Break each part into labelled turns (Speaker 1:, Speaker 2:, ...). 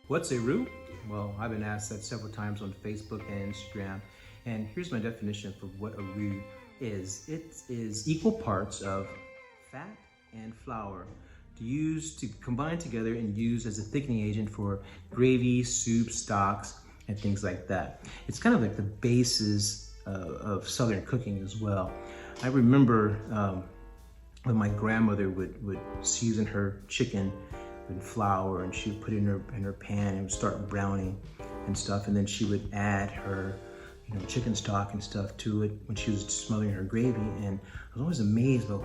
Speaker 1: What's a roux? Well, I've been asked that several times on Facebook and Instagram, and here's my definition for what a roux is. It is equal parts of fat and flour to combine together and use as a thickening agent for gravy, soup, stocks, and things like that. It's kind of like the basis of Southern cooking as well. I remember when my grandmother would season her chicken with flour, and she would put it in her pan and start browning and stuff, and then she would add her chicken stock and stuff to it when she was smothering her gravy. And I was always amazed about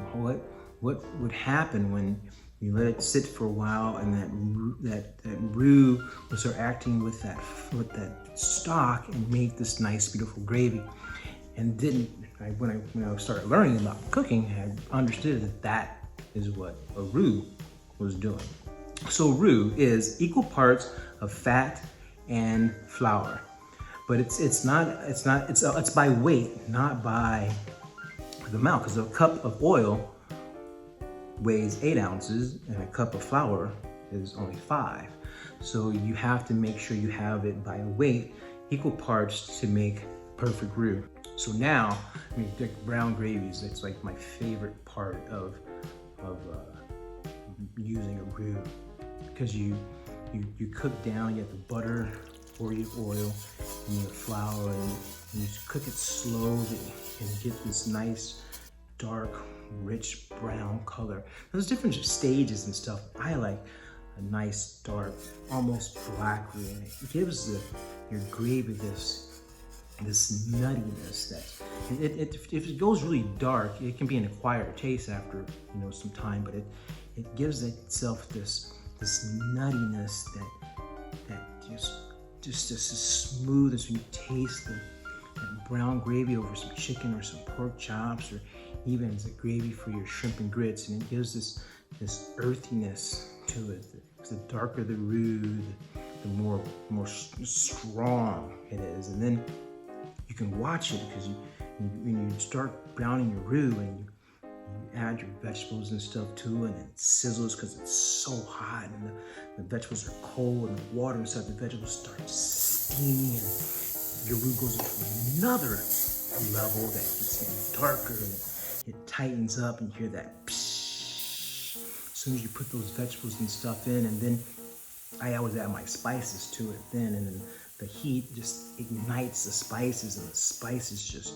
Speaker 1: what would happen when you let it sit for a while, and that roux would start acting with that stock and make this nice beautiful gravy. And when I started learning about cooking, I understood that is what a roux was doing. So roux is equal parts of fat and flour, but it's by weight, not by the amount, because a cup of oil weighs 8 ounces and a cup of flour is only 5. So you have to make sure you have it by weight, equal parts, to make perfect roux. So now, the brown gravies, it's like my favorite part of using a roux, because you cook down, you have the butter or your oil and your flour, and you cook it slowly and you get this nice dark rich brown color. There's different stages and stuff. I like a nice dark, almost black roux, and it gives your gravy this nuttiness that if it goes really dark, it can be an acquired taste after some time, but it gives itself this nuttiness that just as smooth as when you taste that brown gravy over some chicken or some pork chops, or even as a gravy for your shrimp and grits, and it gives this earthiness to it. The darker the roux, the more strong it is. And then you can watch it, because when you start browning your roux and you add your vegetables and stuff to it, and it sizzles because it's so hot, and the vegetables are cold, and the water inside the vegetables starts steaming, and your roux goes into another level that gets even darker, and it tightens up, and you hear that psh as soon as you put those vegetables and stuff in. And then I always add my spices to it then, and then the heat just ignites the spices, and the spices just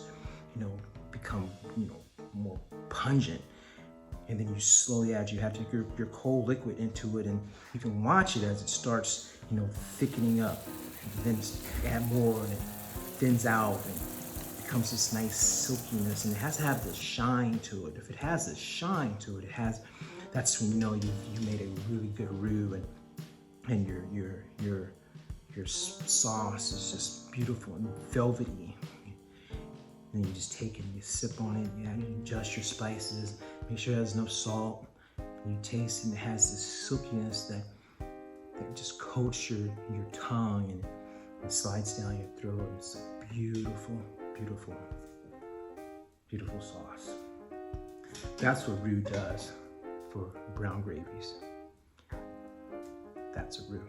Speaker 1: become more pungent. And then you slowly add, you have to take your cold liquid into it, and you can watch it as it starts thickening up, and then add more, and it thins out and becomes this nice silkiness, and it has to have this shine to it. If it has this shine to it, that's when you made a really good roux, and your sauce is just beautiful and velvety. And you just take it and you sip on it, you adjust your spices, make sure it has enough salt, and you taste it, and it has this silkiness that just coats your tongue, and it slides down your throat. It's a beautiful, beautiful, beautiful sauce. That's what roux does for brown gravies. That's a roux.